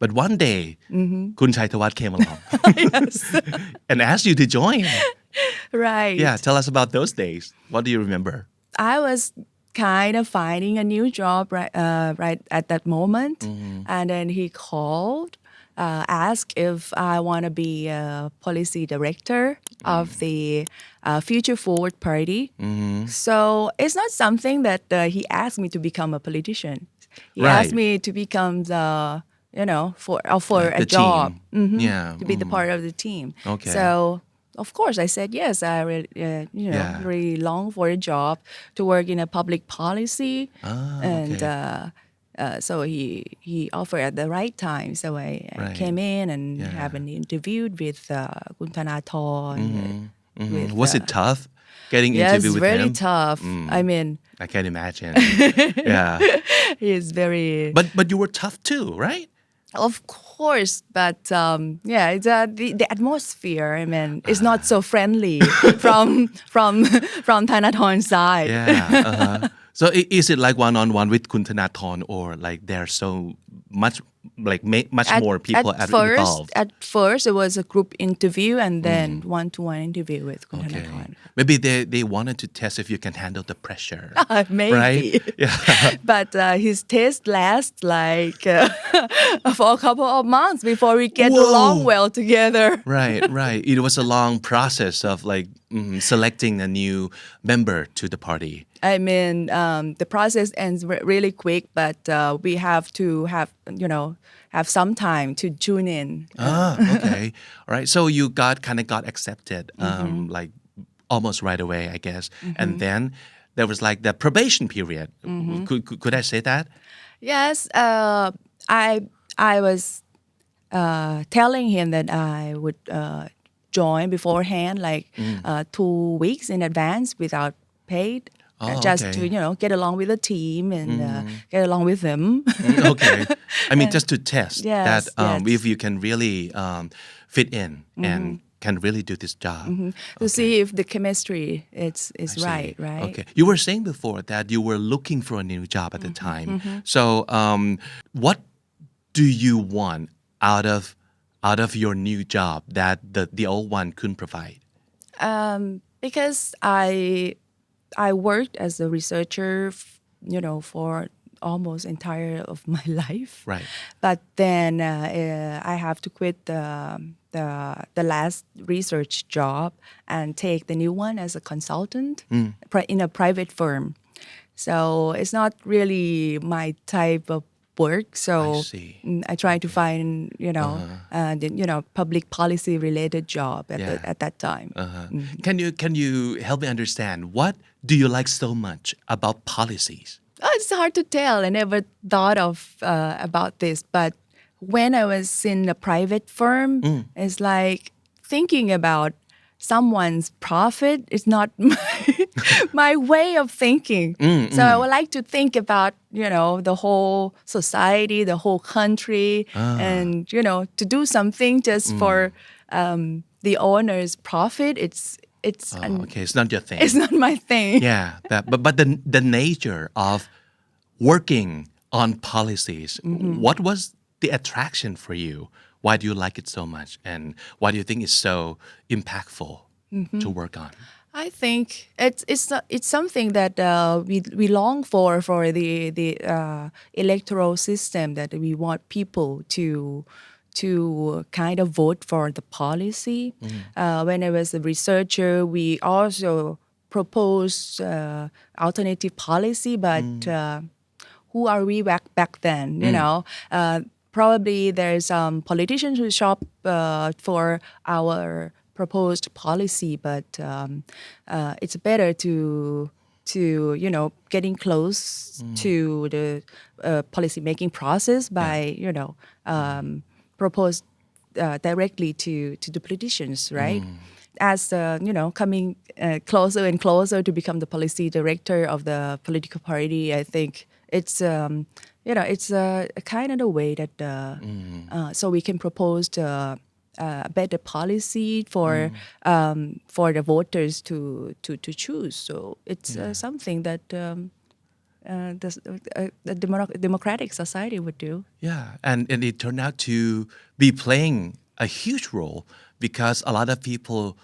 But one day คุณชัยธวัฒน์ came along and asked you to join. Right. Yeah, tell us about those days. What do you remember? I was kind of finding a new job right at that moment. And then he called, asked if I want to be a policy director of the Future Forward Party. So it's not something that he asked me to become a politician. He asked me to become for a job. Yeah. To be the part of the team. Okay. So of course, I said yes. I really, really long for a job to work in a public policy, and so he offered at the right time. So I came in and have an interview with Kun Thanathorn. Was it tough getting interview with him? Yes, very tough. I mean, I can imagine. Yeah, he is very. But you were tough too, right? Of course, but it's, the atmosphere. I mean, it's not so friendly from Thanathorn's side. Yeah. So is it like one-on-one with Kun Thanathorn, or like there's so much much more people involved? At first, it was a group interview and then one-to-one interview with Kun Thanathorn. Maybe they wanted to test if you can handle the pressure. Maybe. Right? Yeah. But his test lasts for a couple of months before we get along well together. Right. It was a long process of selecting a new member to the party. I mean, the process ends really quick, but we have to have some time to tune in. Okay. All right. So you got accepted, like almost right away, I guess. And then there was like the probation period. Could I say that? Yes. I was telling him that I would join beforehand, 2 weeks in advance without paid. Just to get along with the team and get along with them. Okay, I mean just to test that if you can really fit in and can really do this job. To see if the chemistry is right. Okay, you were saying before that you were looking for a new job at the time. So what do you want out of your new job that the old one couldn't provide? Because I worked as a researcher, for almost entire of my life. Right. But then I have to quit the last research job and take the new one as a consultant in a private firm. So it's not really my type of work. So I try to find public policy related job at that time. Can you help me understand what do you like so much about policies? It's hard to tell. I never thought of about this, but when I was in a private firm, it's like thinking about someone's profit is not my way of thinking. So I would like to think about, the whole society, the whole country, and, to do something just for the owner's profit. Okay, it's not your thing. It's not my thing. Yeah, but the nature of working on policies, what was the attraction for you? Why do you like it so much? And why do you think it's so impactful to work on? I think it's something that we long for the electoral system, that we want people to kind of vote for the policy. When I was a researcher, we also proposed alternative policy, but who are we back then? Probably there's politicians who shop for our proposed policy, but it's better to getting close to the policy making process by propose directly to the politicians, right? As coming closer and closer to become the policy director of the political party, I think it's it's a kind of a way that so we can propose better policy for the voters to choose. So it's something that the democratic society would do. Yeah, and it turned out to be playing a huge role because a lot of people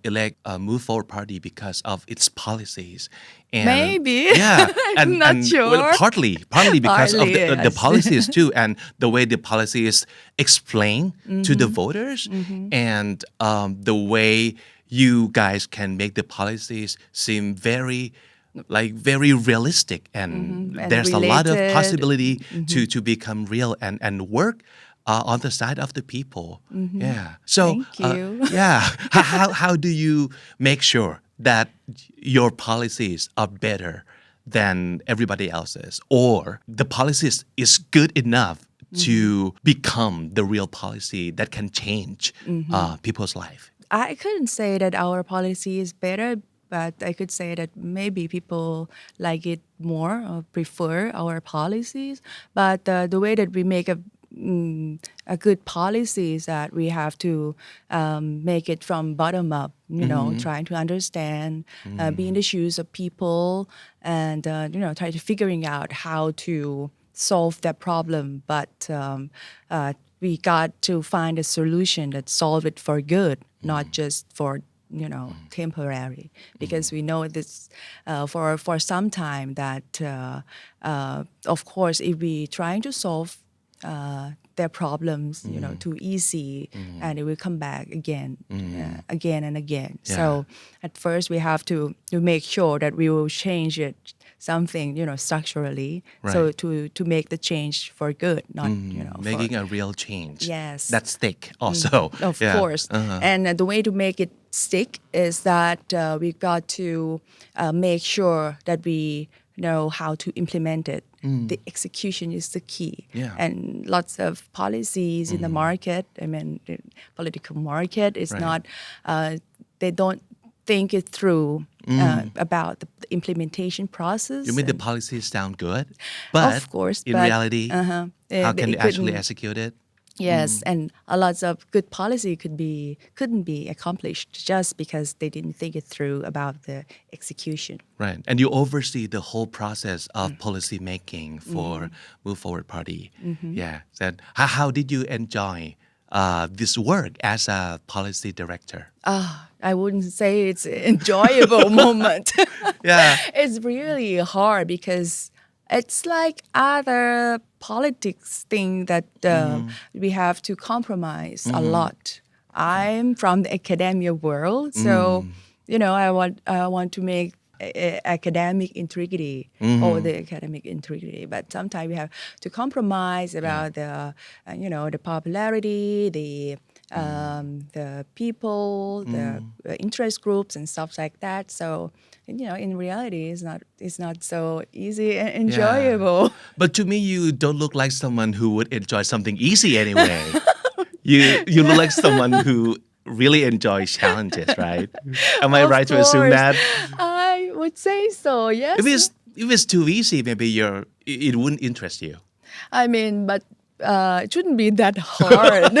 elect Move Forward Party because of its policies. And Maybe. Yeah, I'm not sure. Well, partly because Partly, of the yes. policies too, and the way the policy is explained to the voters, and the way you guys can make the policies seem very realistic, and And there's a lot of related. possibility to become real and work on the side of the people. Yeah. So Thank you. yeah. How do you make sure that your policies are better than everybody else's, or the policies is good enough to become the real policy that can change people's life? I couldn't say that our policy is better, but I could say that maybe people like it more or prefer our policies. But the way that we make a good policy is that we have to make it from bottom up, trying to understand, be in the shoes of people, and try to figuring out how to solve that problem. But we got to find a solution that solve it for good, not just for temporary, because we know this for some time that of course if we trying to solve their problems too easy, and it will come back again again and again. So at first we have to make sure that we will change it something structurally, so to make the change for good, not Making a real change. Yes. That stick also. Of Yeah. course. And the way to make it stick is that we got to make sure that we know how to implement it. The execution is the key. Yeah. And lots of policies in the market, the political market is not, they don't think it through about the implementation process. You mean the policies sound good, but Of course, in but, reality, how can you actually execute it? Yes, and a lot of good policy couldn't be accomplished just because they didn't think it through about the execution. Right. And you oversee the whole process of policy making for Move Forward Party. Yeah. So how did you enjoy this work as a policy director? I wouldn't say it's an enjoyable moment. Yeah. It's really hard because it's like other politics thing that we have to compromise a lot. I'm from the academia world, so I want to make academic integrity or the academic integrity, but sometimes we have to compromise about the popularity, the people, the interest groups and stuff like that. So in reality, it's not so easy and enjoyable. But to me, you don't look like someone who would enjoy something easy anyway. You look like someone who really enjoys challenges, right? Am I Of right to assume course. that? I would say so. Yes. If it's too easy, maybe it wouldn't interest you. I mean, but it shouldn't be that hard.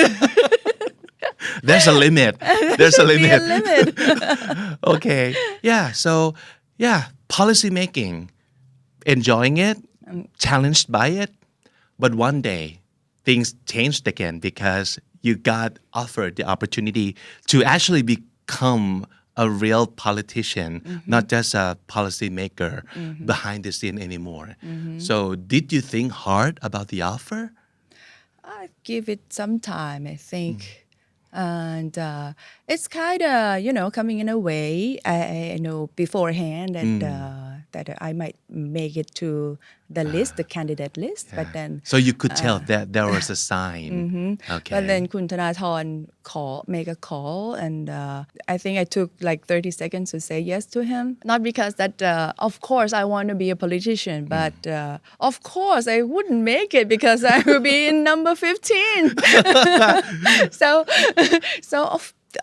There's a limit. There's a Should be limit. limit. Okay. Yeah. So, policy making, enjoying it, challenged by it. But one day, things changed again because you got offered the opportunity to actually become a real politician, not just a policy maker behind the scene anymore. So, did you think hard about the offer? I give it some time, I think. And it's kind of, coming in a way. I know beforehand that I might make it to the list, the candidate list, but then... So you could tell that there was a sign. Okay. But then Kun Thanathorn make a call, and I think I took like 30 seconds to say yes to him. Not because that, of course, I want to be a politician, but of course I wouldn't make it because I will be in number 15. So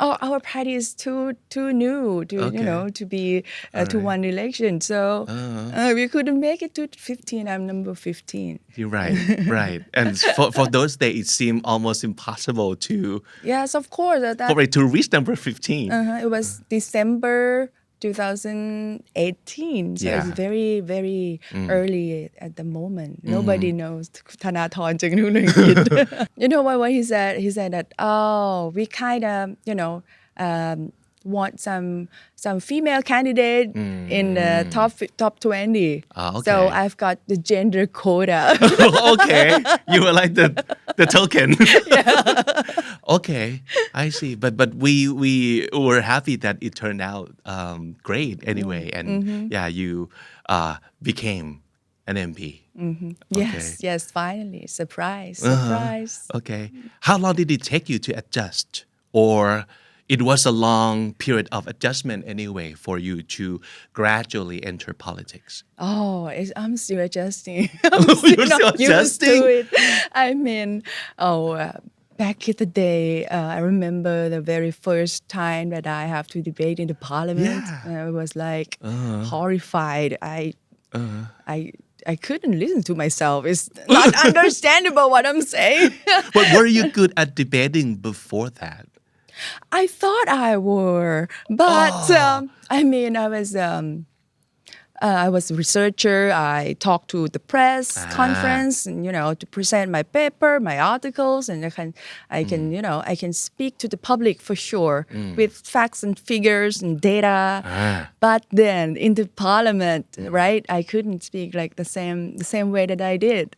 our party is too new to to be to one election. So we couldn't make it to 15. I'm number 15. You're right, right. And for those days, it seemed almost impossible to Yes, of course. for it to reach number 15. It was December 2018 so Yeah. it's very very early at the moment nobody knows ธนาธรจึงรู้เรื่องกิน you know what he said that we kind of want some female candidate in the top 20 okay. so I've got the gender quota Okay, you were like the token. Okay, I see. But we were happy that it turned out great anyway, and yeah, you became an MP. yes finally surprise Okay, how long did it take you to adjust, or it was a long period of adjustment anyway for you to gradually enter politics? I'm still adjusting. I'm You're not still used adjusting? to it. I mean, back in the day, I remember the very first time that I have to debate in the parliament. Yeah. I was like horrified. I couldn't listen to myself. It's not understandable what I'm saying. But were you good at debating before that? I thought I were, but I mean, I was a researcher. I talked to the press conference, and, to present my paper, my articles, and I can speak to the public for sure with facts and figures and data. But then in the parliament, right, I couldn't speak like the same way that I did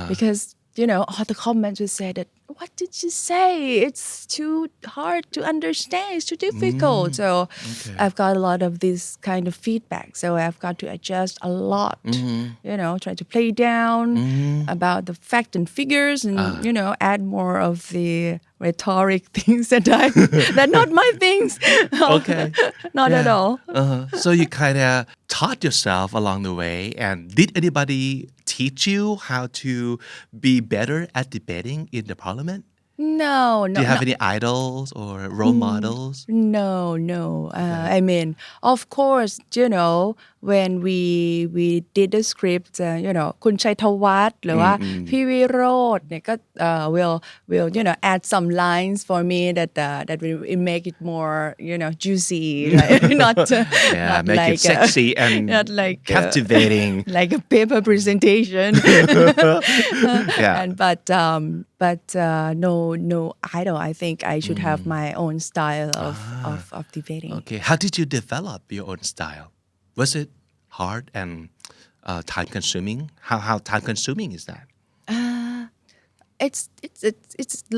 because all the comments would say that. What did you say? It's too hard to understand. It's too difficult. So I've got a lot of this kind of feedback. So I've got to adjust a lot, try to play down about the fact and figures and, add more of the rhetoric things that they're not my things. Okay. Not at all. So you kind of taught yourself along the way, and did anybody teach you how to be better at debating in the parliament? No. Do you have any idols or role models? No. I mean, of course, when we did the script, คุณชัยธวัฒน์หรือว่าพี่วิโรจน์เนี่ยก็will add some lines for me that will make it more juicy, like not not make like it sexy and not like captivating. Like a paper presentation. Yeah. But no idol. I think I should have my own style of debating. Okay. How did you develop your own style? Was it hard and time consuming? How time consuming is that? It's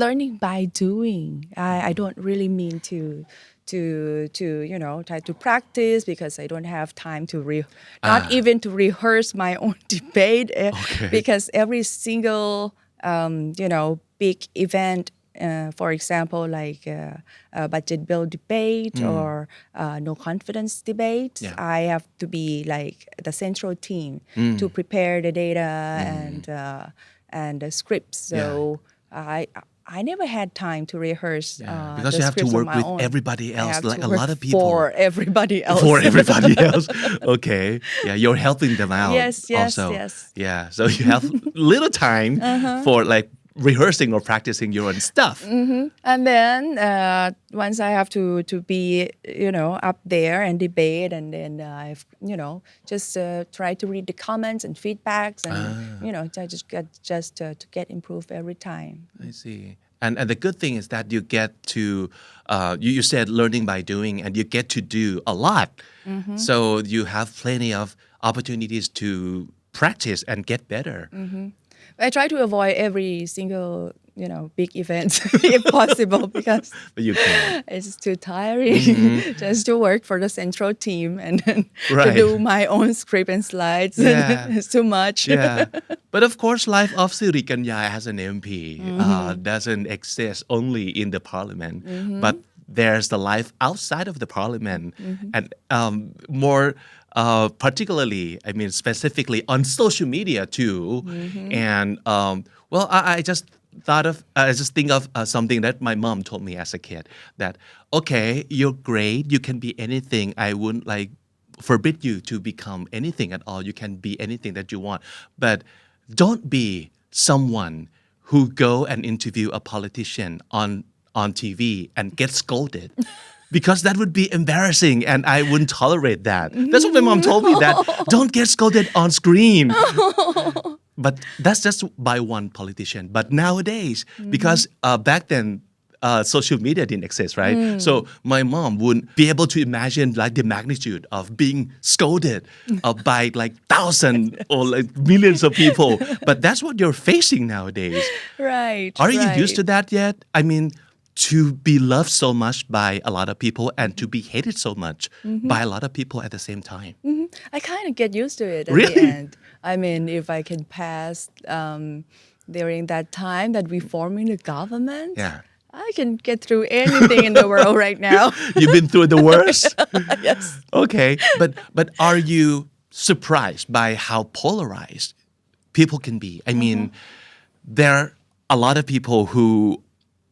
learning by doing. I don't really mean to try to practice because I don't have time to not even to rehearse my own debate because every single big event, for example, like a budget bill debate or no confidence debate, I have to be like the central team to prepare the data and the scripts. So I never had time to rehearse because the you have to scripts work on my with own. everybody I else, have like to a work lot of people. for everybody else. For everybody else. Okay. Yeah, you're helping them out. Yes. Yeah, so you have little time for like rehearsing or practicing your own stuff. And then once I have to be up there and debate, and then I've just try to read the comments and feedbacks, and I just to get improved every time. I see. And the good thing is that you get to you said learning by doing, and you get to do a lot. So you have plenty of opportunities to practice and get better. I try to avoid every single big event if possible because But you can. it's too tiring just to work for the central team and then to Right. do my own script and slides. Yeah. It's too much. Yeah. But of course, life of Siri Kanya as an MP doesn't exist only in the parliament, but there's the life outside of the parliament, and more particularly, I mean, specifically on social media too. And well, I just think of something that my mom told me as a kid, that okay, you're great, you can be anything. I wouldn't like forbid you to become anything at all. You can be anything that you want, but don't be someone who go and interview a politician on TV and get scolded because that would be embarrassing and I wouldn't tolerate that. That's what my mom told me, that don't get scolded on screen. But that's just by one politician. But nowadays, because back then, social media didn't exist, right? So my mom wouldn't be able to imagine like the magnitude of being scolded by like thousands or like millions of people. But that's what you're facing nowadays. Right. Are you used to that yet? I mean, to be loved so much by a lot of people and to be hated so much by a lot of people at the same time. I kind of get used to it at Really? the end. I mean, if I can pass during that time that we form in the government, Yeah. I can get through anything in the world right now. You've been through the worst? Yes. Okay. But are you surprised by how polarized people can be? I mean, there are a lot of people who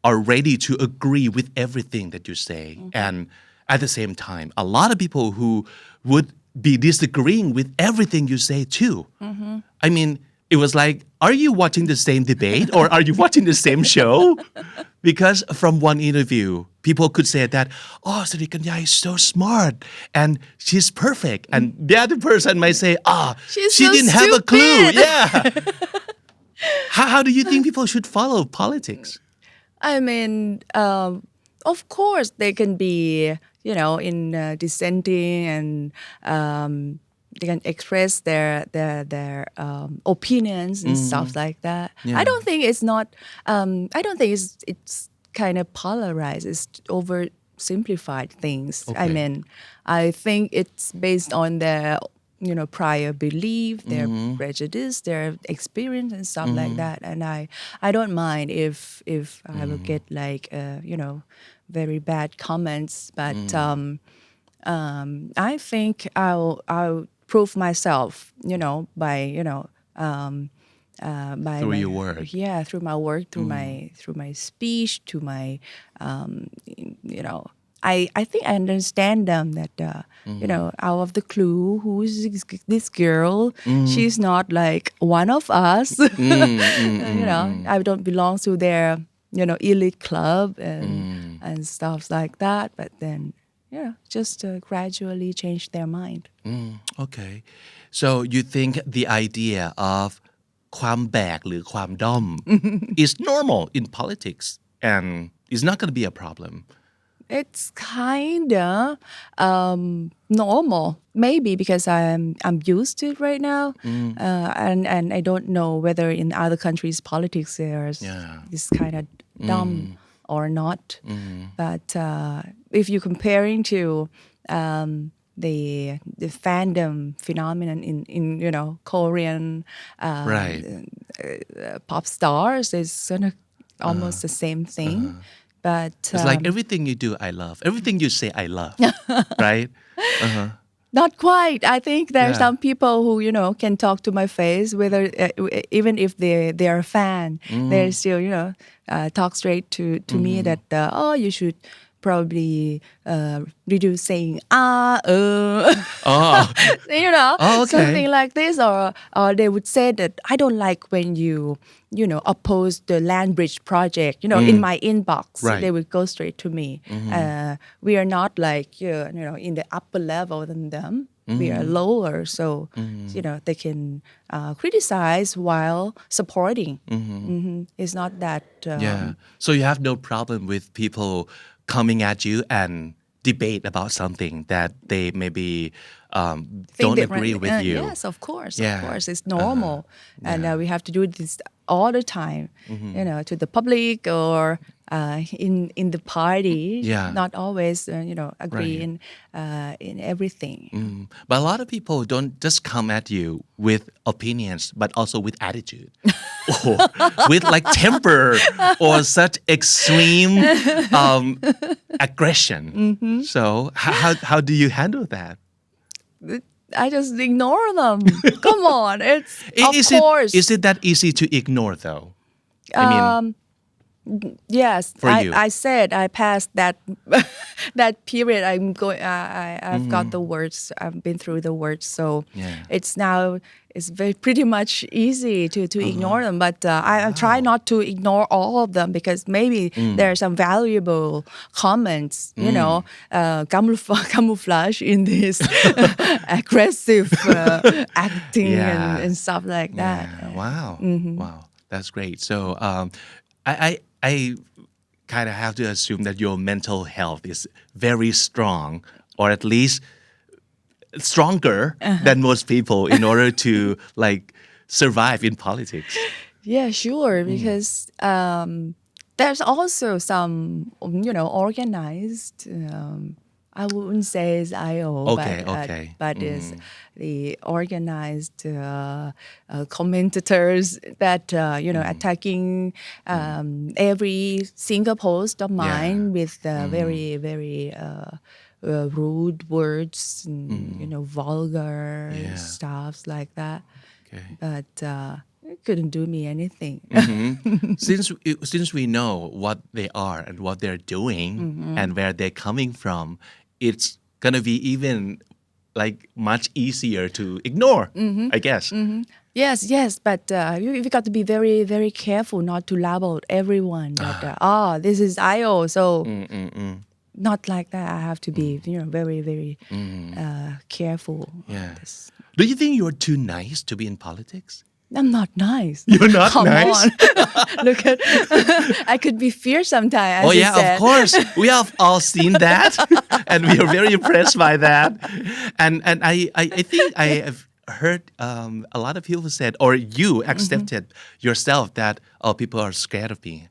are ready to agree with everything that you say. And at the same time, a lot of people who would be disagreeing with everything you say too. I mean, it was like, are you watching the same debate or are you watching the same show? Because from one interview, people could say that, oh, Srikanya is so smart and she's perfect. And the other person might say, She's she so didn't have a clue. stupid. Yeah. How do you think people should follow politics? I mean, of course, they can be, in dissenting and they can express their opinions and stuff like that. Yeah. I don't think it's not. I don't think it's kind of polarized. It's oversimplified things. I Okay. mean, I think it's based on their prior belief, their prejudice, their experience and stuff like that. And I don't mind if I will get like very bad comments, but I think I'll prove myself, by by Through my, your work. yeah, through my work, through my speech, to my I think I understand them that out of the clue, who is this girl? She's not like one of us. I don't belong to their elite club and stuff like that. But then just gradually change their mind. Okay. So you think the idea of ความแบกหรือความด้อม is normal in politics and is not going to be a problem. It's kinda normal, maybe because I'm used to it right now, and I don't know whether in other countries politics is kind of dumb or not. But if you're comparing to the fandom phenomenon in Korean Right. Pop stars, it's sort of almost the same thing. But It's like everything you do, I love. Everything you say, I love. Right? not quite. I think there are Yeah. some people who can talk to my face, whether even if they are a fan, they still talk straight to me that you should probably reduce saying Oh. Oh, okay. something like this, or they would say that I don't like when you oppose the land bridge project in my inbox. Right. They would go straight to me. We are not like in the upper level than them. We are lower, so they can criticize while supporting. It's not that Yeah. So you have no problem with people coming at you and debate about something that they maybe think don't different. agree with you. Yes, of course. Yeah. Of course, it's normal, and we have to do this all the time. To the public or in the party. Yeah. Not always agree Right. in everything. But a lot of people don't just come at you with opinions, but also with attitude or with like temper or such extreme aggression. So how do you handle that? I just ignore them. Come on, it's of Is course. it that easy to ignore though? I mean, Yes, for you? I said I passed that that period. I'm going. I've got the words. I've been through the words, so Yeah. it's now it's very pretty much easy to ignore them. But I try not to ignore all of them because maybe there are some valuable comments. You know, camouflage in this aggressive acting Yeah. and stuff like that. Yeah. Wow. Wow. That's great. So I kind of have to assume that your mental health is very strong, or at least stronger than most people in order to like survive in politics. Yeah, sure. Because there's also some, organized. I wouldn't say it's IO, but is the organized commentators that attacking every single post of mine with very very rude words, and, vulgar stuffs like that. Okay. But it couldn't do me anything. Since we know what they are and what they're doing and where they're coming from, it's gonna be even like much easier to ignore, I guess. Yes, but you've got to be very, very careful not to label everyone that, this is IO, so not like that. I have to be, very, very careful. Yeah. This. Do you think you're too nice to be in politics? I'm not nice. You're not Come nice? on. Look at, I could be fierce sometimes. Oh yeah, of course. We have all seen that, and we are very impressed by that. And I think I have heard a lot of people said, or you accepted yourself that people are scared of me.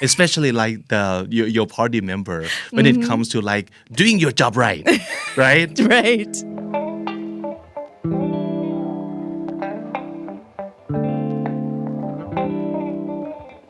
Especially like your party member when it comes to like doing your job right, right? Right.